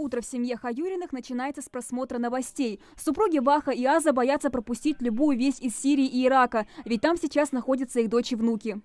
утро в семье Хаюриных начинается с просмотра новостей. Супруги Ваха и Аза боятся пропустить любую весть из Сирии и Ирака, ведь там сейчас находятся их дочь и внуки.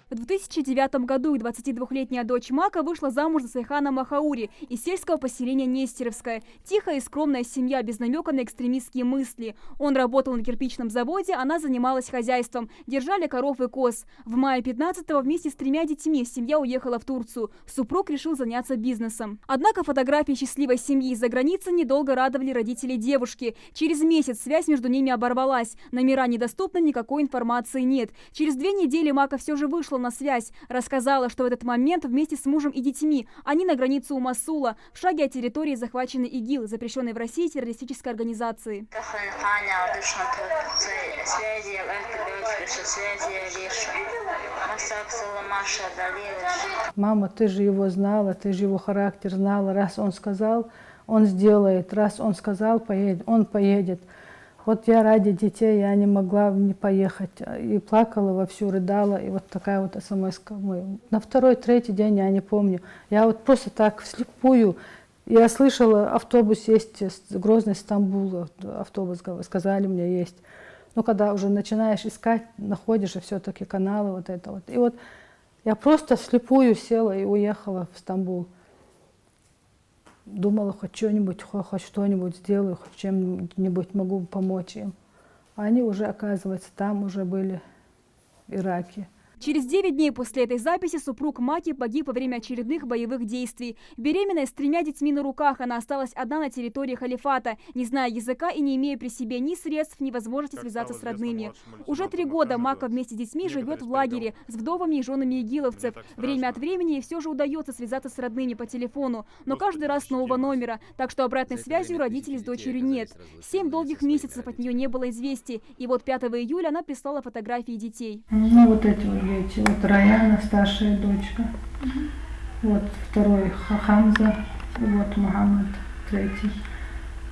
В 2009 году 22-летняя дочь Мака вышла замуж за Сайхана Махаури из сельского поселения Нестеровское. Тихая и скромная семья, без намека на экстремистские мысли. Он работал на кирпичном заводе, она занималась хозяйством. Держали коров и коз. В мае 15-го вместе с 3 детьми семья уехала в Турцию. Супруг решил заняться бизнесом. Однако фотографии счастливой семьи из-за границы недолго радовали родителей девушки. Через месяц связь между ними оборвалась. Номера недоступны, никакой информации нет. Через 2 недели Мака все же вышла на связь. Рассказала, что в этот момент вместе с мужем и детьми они на границе у Мосула, в шаге от территории, захваченной ИГИЛ, запрещенной в России террористической организации. Мама, ты же его знала, ты же его характер знала. Раз он сказал, он сделает. Раз он сказал, поедет, он поедет. Вот я ради детей, я не могла не поехать. И плакала вовсю, рыдала. И вот такая вот смс-ка. На 2-3 день, я не помню. Я вот просто так вслепую. Я слышала, автобус есть, Грозный, Стамбул. Автобус, сказали мне, есть. Ну, когда уже начинаешь искать, находишь все-таки каналы вот это вот. И вот я просто вслепую села и уехала в Стамбул. Думала, хоть что-нибудь сделаю, хоть чем-нибудь могу помочь им. А они уже, оказывается, там уже были, в Ираке. Через 9 дней после этой записи супруг Маки погиб во время очередных боевых действий. Беременная с 3 детьми на руках, она осталась одна на территории халифата, не зная языка и не имея при себе ни средств, ни возможности связаться с родными. Уже 3 года Мака вместе с детьми живет в лагере с вдовами и женами игиловцев. Время от времени ей все же удается связаться с родными по телефону, но каждый раз с нового номера, так что обратной связи у родителей с дочерью нет. 7 долгих месяцев от нее не было известий, и вот 5 июля она прислала фотографии детей. Ну вот эти вот дети. Вот Раяна, старшая дочка. Вот второй Хамза. И вот Мухаммад, 3.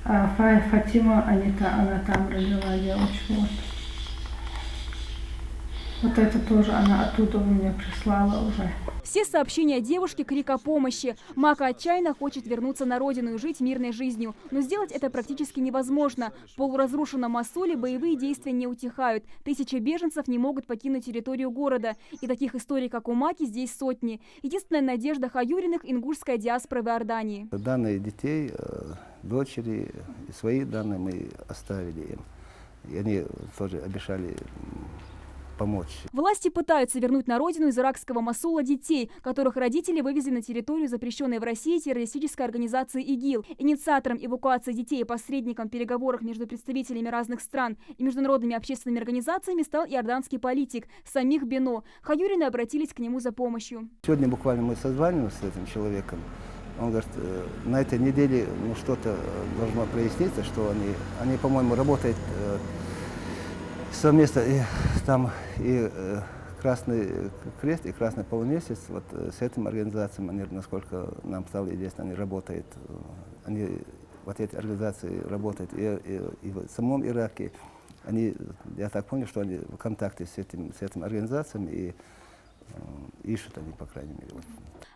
А Фатима, она там родила девочку. Вот это тоже она оттуда у меня прислала уже. Все сообщения девушки — крик о помощи. Мака отчаянно хочет вернуться на родину и жить мирной жизнью. Но сделать это практически невозможно. В полуразрушенном Мосуле боевые действия не утихают. Тысячи беженцев не могут покинуть территорию города. И таких историй, как у Маки, здесь сотни. Единственная надежда Хаюриных — ингушская диаспора в Иордании. Данные детей, дочери, свои данные мы оставили им. И они тоже обещали помочь. Власти пытаются вернуть на родину из иракского Мосула детей, которых родители вывезли на территорию, запрещенной в России террористической организации ИГИЛ. Инициатором эвакуации детей и посредником в переговорах между представителями разных стран и международными общественными организациями стал иорданский политик Самих Бено. Хаюрины обратились к нему за помощью. Сегодня буквально мы созваниваемся с этим человеком. Он говорит, на этой неделе что-то должно проясниться, что они по-моему, работают совместно, и там и Красный Крест, и Красный Полумесяц, вот с этим организацией, они, насколько нам стало известно, они работают, вот эти организации работают и в самом Ираке. Я так понял, что они в контакте с этими организациями и ищут они, по крайней мере.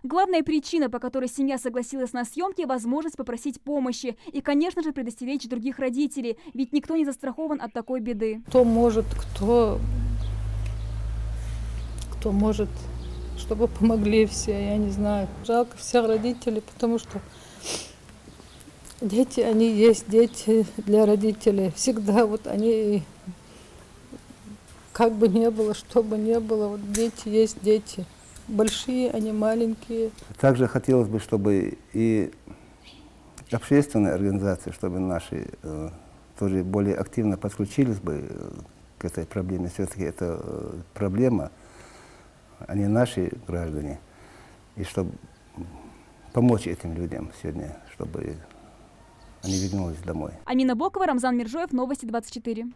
Главная причина, по которой семья согласилась на съемки — возможность попросить помощи. И, конечно же, предостеречь других родителей, ведь никто не застрахован от такой беды. Кто может, чтобы помогли все, я не знаю. Жалко всех родителей, потому что дети, они есть дети для родителей. Всегда вот они, как бы ни было, что бы ни было, вот дети есть дети. Большие, они маленькие. Также хотелось бы, чтобы и общественные организации, чтобы наши тоже более активно подключились бы к этой проблеме. Все-таки это проблема, а не наши граждане. И чтобы помочь этим людям сегодня, чтобы они вернулись домой. Амина Бокова, Рамзан Миржоев, Новости 24.